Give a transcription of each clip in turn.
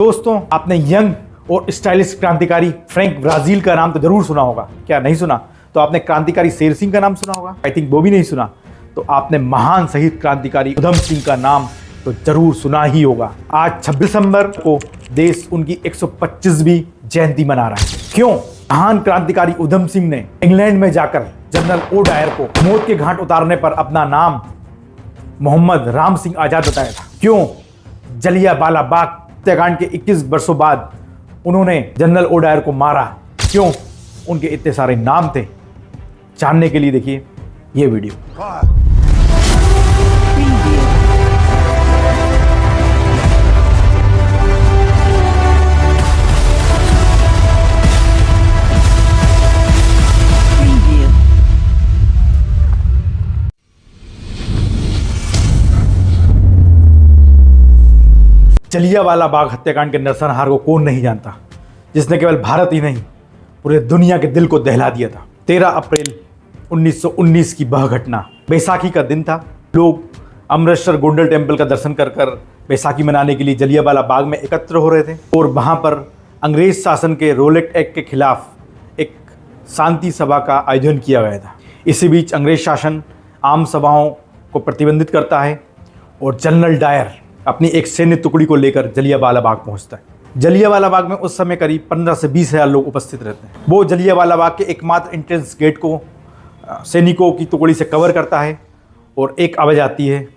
दोस्तों, आपने यंग और स्टाइलिश क्रांतिकारी फ्रैंक ब्राजील का नाम तो जरूर सुना होगा। क्या नहीं सुना? तो आपने क्रांतिकारी शेर सिंह का नाम सुना होगा, आई थिंक वो भी नहीं सुना। तो आपने महान शहीद क्रांतिकारी उधम सिंह का नाम तो जरूर सुना ही होगा। आज 26 दिसंबर को देश उनकी 125वीं जयंती मना रहा है। क्यों? महान क्रांतिकारी उधम सिंह ने इंग्लैंड में जाकर जनरल ओ डायर को मौत के घाट उतारने पर अपना नाम मोहम्मद राम सिंह आजाद बताया था। क्यों? जलियांवाला बाग हत्याकांड के 21 वर्षों बाद उन्होंने जनरल ओ डायर को मारा। क्यों? उनके इतने सारे नाम थे। जानने के लिए देखिए ये वीडियो। जलियांवाला बाग हत्याकांड के नरसंहार को कौन नहीं जानता, जिसने केवल भारत ही नहीं पूरे दुनिया के दिल को दहला दिया था। 13 अप्रैल 1919 की वह घटना बैसाखी का दिन था। लोग अमृतसर गोल्डन टेम्पल का दर्शन कर बैसाखी मनाने के लिए जलियांवाला बाग में एकत्र हो रहे थे और वहां पर अंग्रेज शासन के रोलेट एक्ट के खिलाफ एक शांति सभा का आयोजन किया गया था। इसी बीच अंग्रेज शासन आम सभाओं को प्रतिबंधित करता है और जनरल डायर अपनी एक सैन्य टुकड़ी को लेकर जलियांवाला बाग पहुंचता है। जलियांवाला बाग में उस समय करीब 15 से 20 हज़ार लोग उपस्थित रहते हैं। वो जलियांवाला बाग के एकमात्र एंट्रेंस गेट को सैनिकों की टुकड़ी से कवर करता है और एक आवाज़ आती है,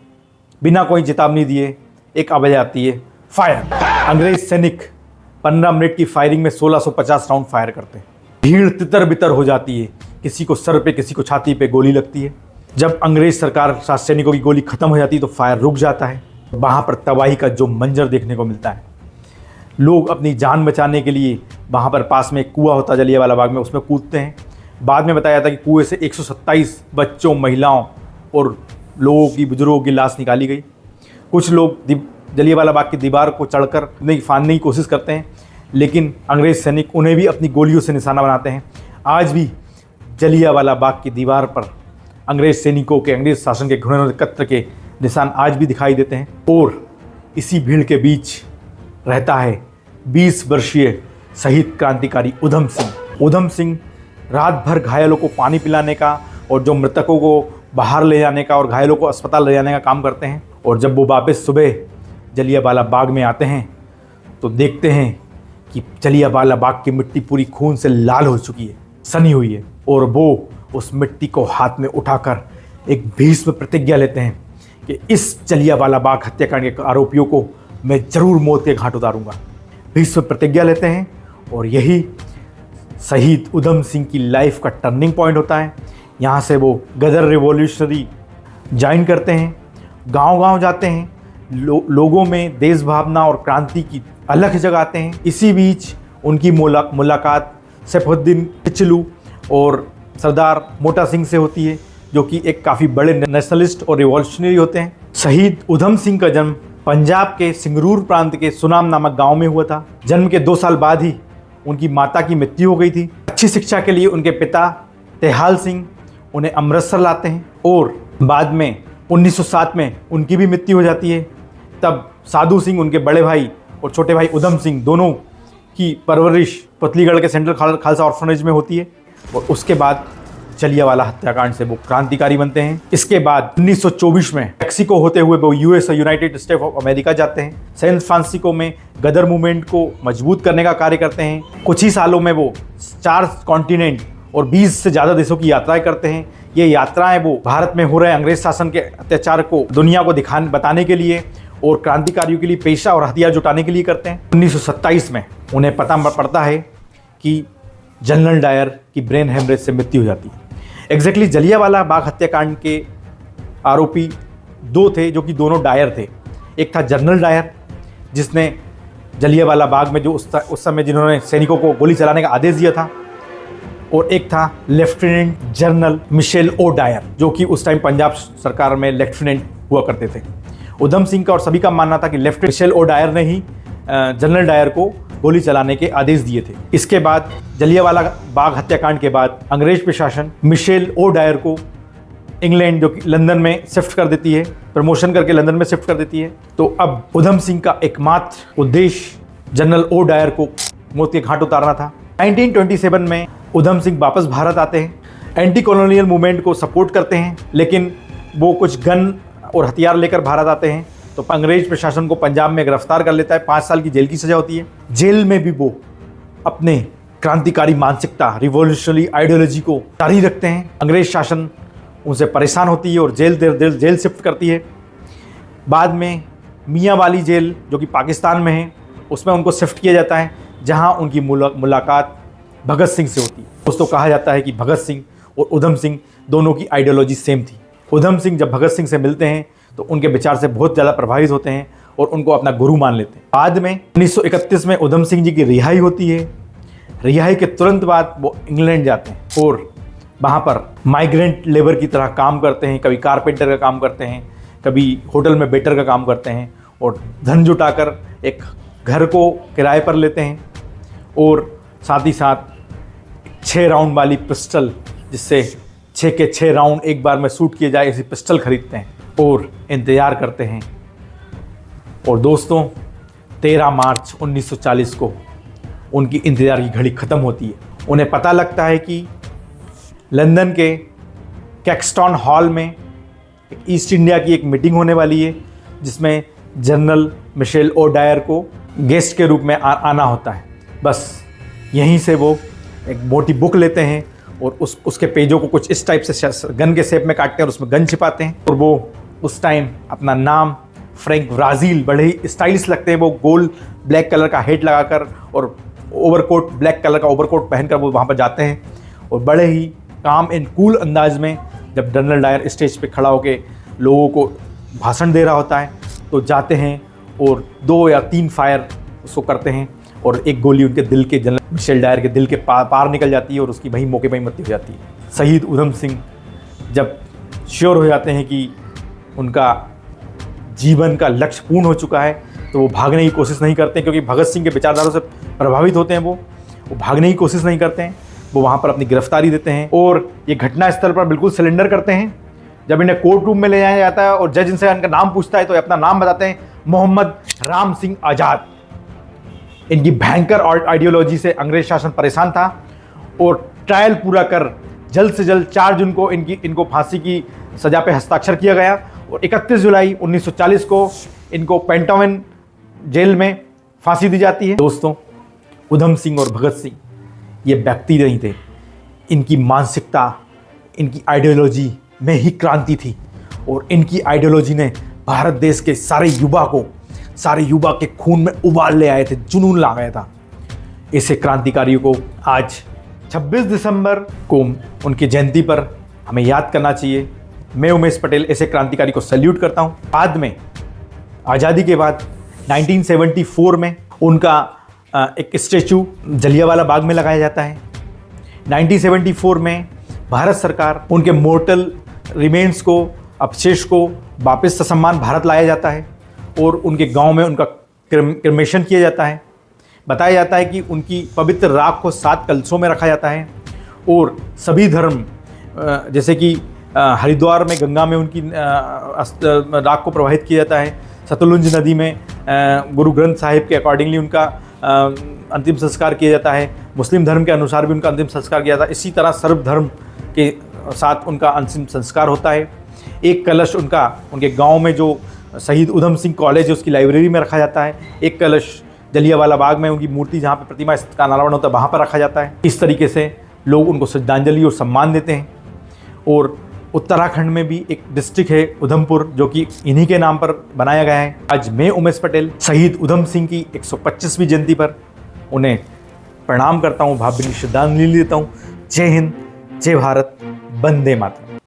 बिना कोई चेतावनी दिए एक आवाज़ आती है, फायर। अंग्रेज सैनिक 15 मिनट की फायरिंग में 1650 राउंड फायर करते हैं। भीड़ तितर बितर हो जाती है, किसी को सर पे किसी को छाती पे गोली लगती है। जब अंग्रेज सरकार सैनिकों की गोली खत्म हो जाती है तो फायर रुक जाता है। वहाँ पर तबाही का जो मंजर देखने को मिलता है, लोग अपनी जान बचाने के लिए वहाँ पर पास में एक कुआं होता है जलियांवाला बाग में, उसमें कूदते हैं। बाद में बताया था कि कुएं से 127 बच्चों, महिलाओं और लोगों की, बुजुर्गों की लाश निकाली गई। कुछ लोग जलियांवाला बाग की दीवार को चढ़कर फाड़ने की कोशिश करते हैं, लेकिन अंग्रेज सैनिक उन्हें भी अपनी गोलियों से निशाना बनाते हैं। आज भी जलियांवाला बाग की दीवार पर अंग्रेज सैनिकों के, अंग्रेज शासन के घृणा कत्ल के निशान आज भी दिखाई देते हैं। और इसी भीड़ के बीच रहता है 20 वर्षीय शहीद क्रांतिकारी उधम सिंह। उधम सिंह रात भर घायलों को पानी पिलाने का और जो मृतकों को बाहर ले जाने का और घायलों को अस्पताल ले जाने का काम करते हैं। और जब वो वापस सुबह जलियांवाला बाग में आते हैं तो देखते हैं कि जलियांवाला बाग की मिट्टी पूरी खून से लाल हो चुकी है, सनी हुई है। और वो उस मिट्टी को हाथ में उठाकर एक भीष्म प्रतिज्ञा लेते हैं कि इस जलियांवाला बाग हत्याकांड के आरोपियों को मैं जरूर मौत के घाट उतारूंगा। भीष्म प्रतिज्ञा लेते हैं और यही शहीद उधम सिंह की लाइफ का टर्निंग पॉइंट होता है। यहाँ से वो गदर रिवॉल्यूशनरी ज्वाइन करते हैं, गांव-गांव जाते हैं, लोगों में देश भावना और क्रांति की अलख जगाते हैं। इसी बीच उनकी मुलाकात सैफुद्दीन किचलू और सरदार मोटा सिंह से होती है, जो कि एक काफ़ी बड़े नेशनलिस्ट और रिवॉल्यूशनरी होते हैं। शहीद उधम सिंह का जन्म पंजाब के सिंगरूर प्रांत के सुनाम नामक गांव में हुआ था। जन्म के 2 साल बाद ही उनकी माता की मृत्यु हो गई थी। अच्छी शिक्षा के लिए उनके पिता तेहाल सिंह उन्हें अमृतसर लाते हैं और बाद में 1907 में उनकी भी मृत्यु हो जाती है। तब साधु सिंह, उनके बड़े भाई, और छोटे भाई उधम सिंह, दोनों की परवरिश पतलीगढ़ के सेंट्रल खालसा ऑर्फनेज में होती है। और उसके बाद जलियांवाला हत्याकांड से वो क्रांतिकारी बनते हैं। इसके बाद 1924 में मेक्सिको होते हुए वो US, United state of America जाते हैं। सैन फ्रांसिस्को में गदर मूवमेंट को मजबूत करने का कार्य करते हैं। कुछ ही सालों में वो 4 कॉन्टिनेंट और 20 से ज़्यादा देशों की यात्राएं करते हैं। ये यात्राएं वो भारत में हो रहे अंग्रेज शासन के अत्याचार को दुनिया को बताने के लिए और क्रांतिकारियों के लिए पेशा और हथियार जुटाने के लिए करते हैं। 1927 में उन्हें पता पड़ता है कि जनरल डायर की ब्रेन हेमरेज से मृत्यु हो जाती है। एग्जैक्टली जलियांवाला बाग हत्याकांड के आरोपी 2 थे, जो कि दोनों डायर थे। एक था जनरल डायर, जिसने जलियांवाला बाग में जो उस समय जिन्होंने सैनिकों को गोली चलाने का आदेश दिया था, और एक था lieutenant general Michel O Dyer, जो कि उस टाइम पंजाब सरकार में लेफ्टिनेंट हुआ करते थे। उधम सिंह का और सभी का मानना था कि लेफ्टिनेंट मिशेल ओ डायर ने ही जनरल डायर को गोली चलाने के आदेश दिए थे। इसके बाद जलियांवाला बाग हत्याकांड के बाद अंग्रेज प्रशासन मिशेल ओ डायर को इंग्लैंड जो कि लंदन में शिफ्ट कर देती है, प्रमोशन करके लंदन में शिफ्ट कर देती है। तो अब उधम सिंह का एकमात्र उद्देश्य जनरल ओ डायर को मौत के घाट उतारना था। 1927 में उधम सिंह वापस भारत आते हैं, एंटी कॉलोनियल मूवमेंट को सपोर्ट करते हैं, लेकिन वो कुछ गन और हथियार लेकर भारत आते हैं तो अंग्रेज प्रशासन को पंजाब में गिरफ्तार कर लेता है। 5 साल की जेल की सजा होती है। जेल में भी वो अपने क्रांतिकारी मानसिकता, रिवॉल्यूशनरी आइडियोलॉजी को जारी रखते हैं। अंग्रेज शासन उनसे परेशान होती है और जेल शिफ्ट करती है। बाद में मियाँ वाली जेल जो कि पाकिस्तान में है, उसमें उनको शिफ्ट किया जाता है, जहाँ उनकी मुलाकात भगत सिंह से होती है। दोस्तों, कहा जाता है कि भगत सिंह और उधम सिंह दोनों की आइडियोलॉजी सेम थी। उधम सिंह जब भगत सिंह से मिलते हैं तो उनके विचार से बहुत ज़्यादा प्रभावित होते हैं और उनको अपना गुरु मान लेते हैं। बाद में 1931 में उधम सिंह जी की रिहाई होती है। रिहाई के तुरंत बाद वो इंग्लैंड जाते हैं और वहाँ पर माइग्रेंट लेबर की तरह काम करते हैं। कभी कारपेंटर का काम करते हैं, कभी होटल में वेटर का काम करते हैं और धन जुटाकर एक घर को किराए पर लेते हैं और साथ ही साथ 6 राउंड वाली पिस्टल, जिससे 6 के 6 राउंड एक बार में शूट किए जाए, ऐसी पिस्टल खरीदते हैं और इंतज़ार करते हैं। और दोस्तों, 13 मार्च 1940 को उनकी इंतज़ार की घड़ी ख़त्म होती है। उन्हें पता लगता है कि लंदन के कैक्सटन हॉल में ईस्ट इंडिया की एक मीटिंग होने वाली है, जिसमें जनरल मिशेल ओ डायर को गेस्ट के रूप में आना होता है। बस यहीं से वो एक मोटी बुक लेते हैं और उसके पेजों को कुछ इस टाइप से गन के शेप में काटते हैं और उसमें गन छिपाते हैं। और वो उस टाइम अपना नाम फ्रैंक ब्राज़ील, बड़े ही स्टाइलिश लगते हैं। वो गोल्ड ब्लैक कलर का हेड लगाकर और ओवरकोट, ब्लैक कलर का ओवरकोट पहनकर वो वहाँ पर जाते हैं और बड़े ही काम एंड कूल अंदाज में, जब जनरल डायर स्टेज पे खड़ा होकर लोगों को भाषण दे रहा होता है, तो जाते हैं और 2 या 3 फायर उसको करते हैं और एक गोली उनके दिल के, जनरल मिशेल डायर के दिल के पार निकल जाती है और उसकी वहीं मौके पर ही मृत्यु हो जाती है। शहीद उधम सिंह जब श्योर हो जाते हैं कि उनका जीवन का लक्ष्य पूर्ण हो चुका है, तो वो भागने की कोशिश नहीं करते, क्योंकि भगत सिंह के विचारधारों से प्रभावित होते हैं। वो भागने की कोशिश नहीं करते हैं, वो वहाँ पर अपनी गिरफ्तारी देते हैं और ये घटना स्थल पर बिल्कुल सरेंडर करते हैं। जब इन्हें कोर्ट रूम में ले जाया जाता है और जज इनसे इनका नाम पूछता है, तो अपना नाम बताते हैं, मोहम्मद राम सिंह आज़ाद। इनकी भयंकर आइडियोलॉजी से अंग्रेज शासन परेशान था और ट्रायल पूरा कर जल्द से जल्द 4 जून को इनको फांसी की सज़ा पे हस्ताक्षर किया गया और 31 जुलाई 1940 को इनको पेंटावन जेल में फांसी दी जाती है। दोस्तों, उधम सिंह और भगत सिंह ये व्यक्ति नहीं थे, इनकी मानसिकता, इनकी आइडियोलॉजी में ही क्रांति थी और इनकी आइडियोलॉजी ने भारत देश के सारे युवा के खून में उबाल ले आए थे, जुनून ला गया था। ऐसे क्रांतिकारियों को आज 26 दिसंबर को उनकी जयंती पर हमें याद करना चाहिए। मैं उमेश पटेल ऐसे क्रांतिकारी को सैल्यूट करता हूँ। बाद में आज़ादी के बाद 1974 में उनका एक स्टैचू जलियांवाला बाग में लगाया जाता है। 1974 में भारत सरकार उनके मोर्टल रिमेन्स को, अवशेष को वापस ससम्मान भारत लाया जाता है और उनके गांव में उनका क्रिमेशन किया जाता है। बताया जाता है कि उनकी पवित्र राख को 7 कलशों में रखा जाता है और सभी धर्म, जैसे कि हरिद्वार में गंगा में उनकी राख को प्रवाहित किया जाता है, सतलुज नदी में गुरु ग्रंथ साहिब के अकॉर्डिंगली उनका अंतिम संस्कार किया जाता है। मुस्लिम धर्म के अनुसार भी उनका अंतिम संस्कार किया जाता है। इसी तरह सर्व धर्म के साथ उनका अंतिम संस्कार होता है। एक कलश उनके गांव में जो शहीद उधम सिंह कॉलेज है उसकी लाइब्रेरी में रखा जाता है। एक कलश जलियांवाला बाग में उनकी मूर्ति, जहाँ पे प्रतिमा का अनावरण होता है, वहाँ पर रखा जाता है। इस तरीके से लोग उनको श्रद्धांजलि और सम्मान देते हैं। और उत्तराखंड में भी एक डिस्ट्रिक्ट है उधमपुर, जो कि इन्हीं के नाम पर बनाया गया है। आज मैं उमेश पटेल शहीद उधम सिंह की 125वीं जयंती पर उन्हें प्रणाम करता हूँ, भावभीनी श्रद्धांजलि देता हूँ। जय हिंद, जय भारत, वंदे मातरम।